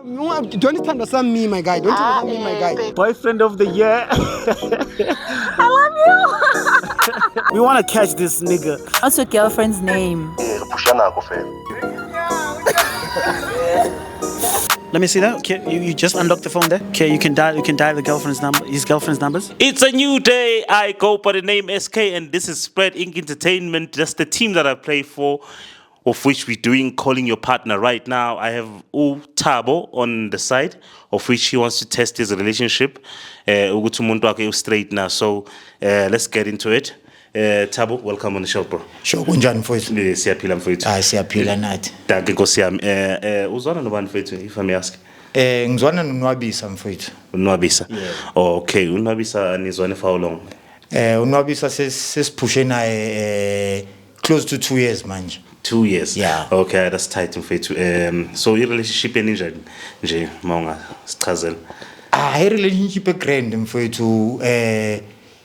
Don't understand me, my guy. Don't understand me, my guy. Boyfriend of the year. I love you. We want to catch this nigga. What's your girlfriend's name? Let me see that. Okay, you just unlocked the phone there. Okay, you can dial the girlfriend's number, his girlfriend's numbers. It's a new day. I go by the name SK, and this is Spread Ink Entertainment. That's the team that I play for, of which we're doing Calling Your Partner right now. I have Tabo on the side, of which he wants to test his relationship. Ukuthi umuntu wakhe straight now. So let's get into it. Tabo, welcome on the show, bro. Sure, kunjani mfowethu? Siyaphila mfowethu. Hayi siyaphila nathi. Danke Nkosi yami. Uzwana nobani mfowethu, if I may ask? Ngizwana noNwabisa mfowethu. Unwabisa. Yeah. Oh, okay. Unwabisa nizwane for how long? uNwabisa sesiphushe naye close to 2 years manje. 2 years. Yeah. Okay, that's tight mfowethu. So your relationship enjani nje mawunga sichazela? I relationship grand mfowethu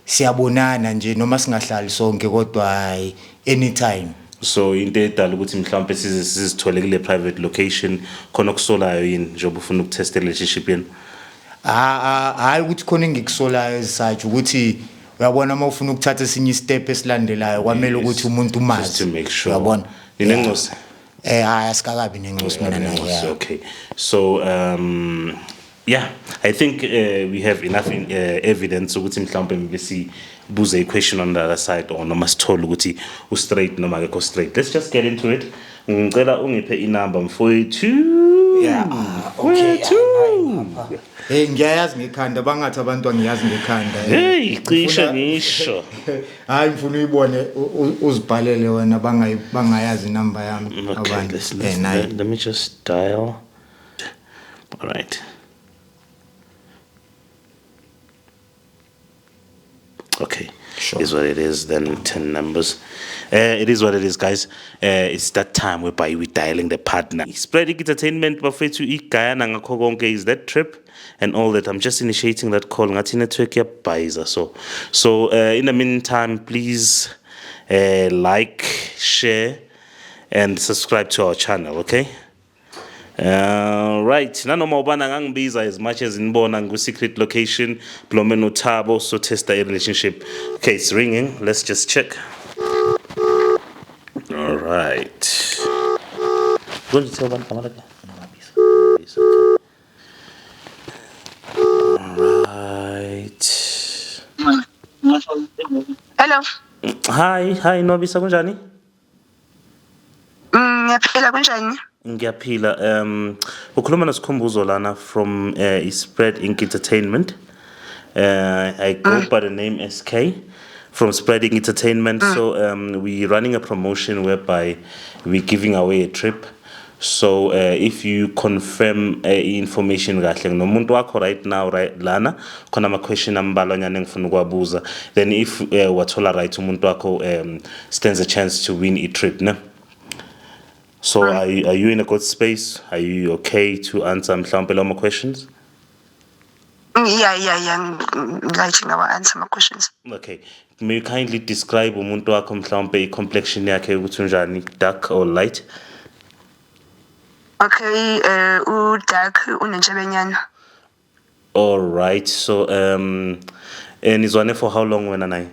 siyabonana nje noma singahlali sonke kodwa anytime. So into edala ukuthi mhlawumbe sizithole kule private location khona kusolayo yini njengoba ufuna ukutest relationship yini? Hayi ukuthi khona engikusolayo esathi ukuthi uyabona uma ufuna ukuthatha esinye step esilandelayo kwamele ukuthi umuntu umazi. Just to make sure. Uyabona? Ninengosi? Asikakabi nengosi mina naye. Okay. So yeah, I think we have enough evidence ukuthi mhlawumbe bese buze a question on the other side or noma sithole ukuthi u straight noma akekho straight. Let's just get into it. Ngicela ungiphe inamba mfowethu. Yeah. Okay. Ngiyayazi ngekhanda bangathi abantu angiyazi ngekhanda. Hey, cishe ngisho. Hayi mfuna uyibone uzibhalele wena bangayazi inamba yami abantu. Let me just dial. All right. Okay, sure. Is what it is. Then 10 numbers. It is what it is, guys. It's that time whereby we're dialing the partner. Spreading entertainment, bafethu igaya ngakho konke is that trip and all that. I'm just initiating that call. Ngathi network yabayiza. So in the meantime, please like, share, and subscribe to our channel. Okay. Right, nanoma ubana ngangibiza as much as inibona ngu-secret location Blome noThabo so test a relationship. Okay, it's ringing. Let's just check. All right. Going to tell one All right. Hello. Hi Nobisa kunjani? Ngiyaphila kunjani? Ngiyaphila. Ukhuluma noSikhumbuzo lana from Spread Ink Entertainment. I go by the name SK from Spreading Entertainment. So we're running a promotion whereby we're giving away a trip. So if you confirm information kahle nomuntu wakho right now right lana khona ama question ambalonyana engifuna ukwabuza, then if wathola right umuntu wakho stands a chance to win a trip, ne? So are you in a good space? Are you okay to answer mhlawumbe lawo questions? Yeah. Like I answer my questions. Okay. May you kindly describe umuntu wakho mhlawumbe i-complexion yakhe ukuthi unjani, dark or light? Okay, dark unentshebenyana. All right. So nizwane for how long wena naye?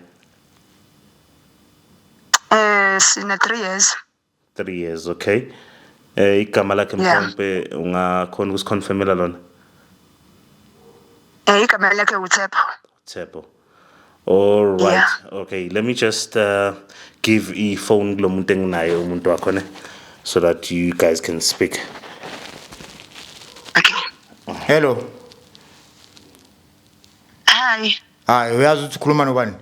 Sina 3 years. 3 years, okay. Igama lakhe mhlawumbe ungakhona ukusiconfirmela lona? Igama lakhe uThepho. Thepho. All right. Yeah. Okay, let me just give a phone kulo muntu enginaye umuntu wakho ne so that you guys can speak. Okay. Hello. Hi. Hayi uyazi ukuthi ukhuluma nobani?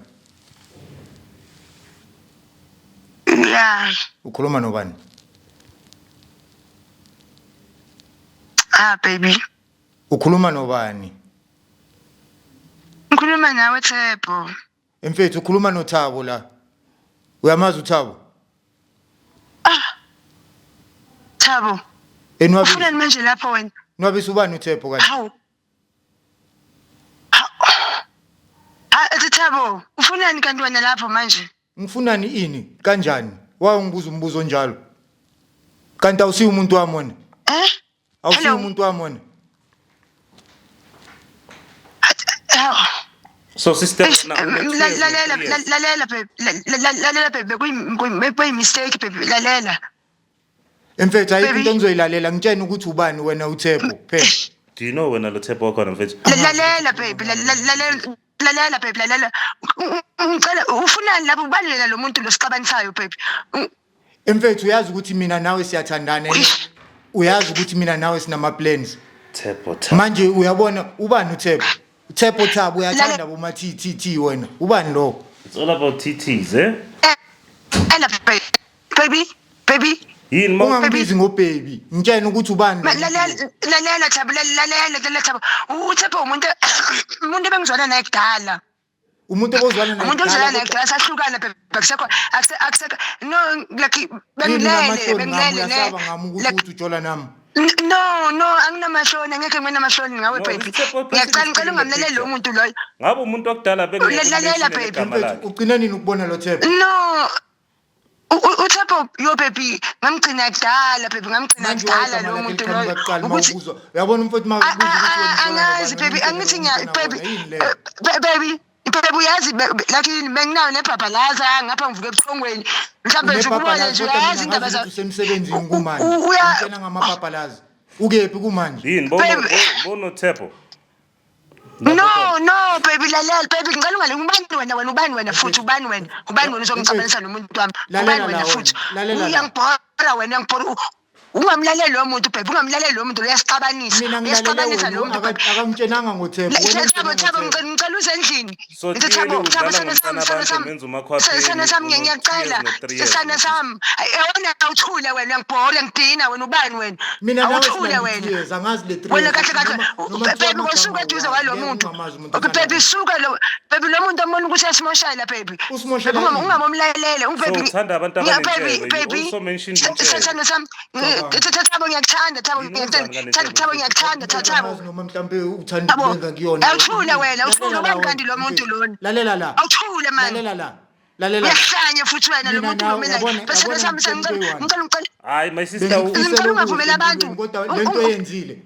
Yeah. Ukhuluma nobani? Baby. Ukhuluma nobani? Ngikhuluma nawe Thepho. Mfethu ukhuluma noThabo la. Uyamazi uThabo? Thabo. Enwabisa. Ufuna manje lapho wena? Nwabisa ubani uThepho kanti? Hawu. Thabo, ufunani kanti wena lapho manje? Ngifunani ini? Kanjani? Ungibuza umbuzo njalo. Kanti awusiyo umuntu wami wona? Awusiyo umuntu wami wona? So sister, Eish, now we're 2 years, lalela 3 years. lalela babe lalela babe kuyi mistake babe lalela Mfethu ayikho Baby. into engizoyilalela ngitshena ukuthi ubani wena uThebo phela. Do you know when Alotepo wakho na mfethu? lalela babe lalela babe lalela ngicela ufunani lapho ubalela lo muntu lo sixabanisayo babe Mfethu uyazi ukuthi mina nawe siyathandana and uyazi ukuthi mina nawe sinama plans. Tepo Thabo. Manje uyabona ubani uThebo? uThebo Thabo uyathanda boma TTT wena. Ubani lo? It's all about TTs, eh? ela baby Yini mo? Ungangibizi ngobaby. Ngitshena ukuthi ubani. lalela Thabo lalela Thabo uThabo umuntu bengizwana naye kudala Umuntu obozwana naye. umuntu ozwana naye kudala sahlukana babe akusekho akusekho no like bengilele Uyasaba ngami ukuthi ujola nami. no anginamashoni angeke nginamashoni ngawe No, baby uThabo ngiyacela ungamlaleli lo muntu loyo Ngabe umuntu wakudala Lalela, baby. Mfethu ugcina nini ukubona lo Thebo? no uThabo yo baby ngamgcina kudala baby ngamgcina Manje kudala lo muntu loyo ukuthi ukuthi uyabona mfethu mawubuza ukuthi angazi baby angithi baby uyazi lakini benginayo nebhabhalaza ngapha ngivuke ebuthongweni mhlawumbe nje ubone nje uyazi indaba za usemsebenzini kumanje. Uya- Ngitshena ngamapapalazi. Ukephi kumanje? Yini bono Tepo. no baby lalela baby ngicela ungalungi ubani wena futhi ubani wena uzongixabanisa nomuntu wami Lalela ubani wena la futhi wena, lalela la. uyangibhora wena uyangibhora ungamlaleli lo muntu baby ungamlaleli lo muntu uyasixabanisa Mina uyasixabanisa ngilalele lo muntu wena akangitshenanga ngoThebo. Thabo ngicela uzendlini So clearly udlala ngomfana abantu menza umakhwapheni. sana sami ngiyacela sana sami yona awuthule wena uyangibhola ngidina wena ubani wena Mina nawe awuthule wena angazi le 3 wena kahle baby ngosuka eduze kwalo muntu baby suka lo baby lo muntu ambona ukuthi yasimoshayela baby Usimoshela yini? ungamomlalele So uthanda abantu abanentshebe. You also mentioned intshebe. sami Thabo ngiyakuthanda Thabo ngiyakuthanda Thabo noma mhlambe uthanda ukwenza kuyona. awuthule wena ufuna ubani kanti lo muntu lona Lalela la. awuthule man Lalela la. Lalela. uyahlanya futhi wena lo Mina muntu nawe, lo mina yabona- bese yabona sami ngitshela ngicela Hayi my sister Ngicela ungavumeli abantu. Kodwa lento eyenzile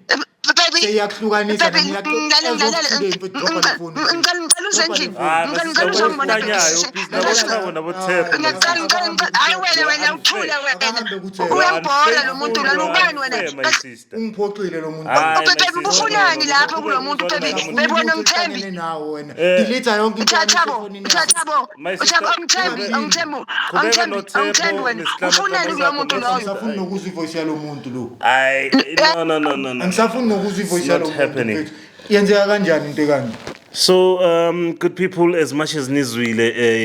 baby seyaklukanisa baby ngicela uzendlini ngicela uzongibona hayi wena uthule wena uyambhola lo muntu lona ubani wena ungiphoxile lo muntu. baby kufunani lapho kulo muntu baby bebona umthembi nawo wena. Delete yonke into Thabo wena ufunani kulo muntu loyo Angisafuni nokuzwa ivoice yalo muntu lo. I no. Angisafuni nokuzwa ivoice yalo not muntu. happening. mfethu. Yenzeka kanjani into kanje? So good people, as much as nizwile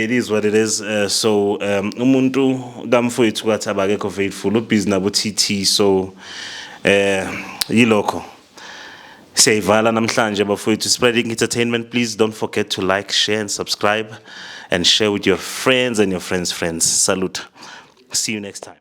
it is what it is. So umuntu kamfowethu kwathi abakekho faithful ubusy nabo TT, so yilokho siyayivala namhlanje bafowethu Spreading Entertainment. Please don't forget to like, share and subscribe and share with your friends and your friends. Salute. See you next time.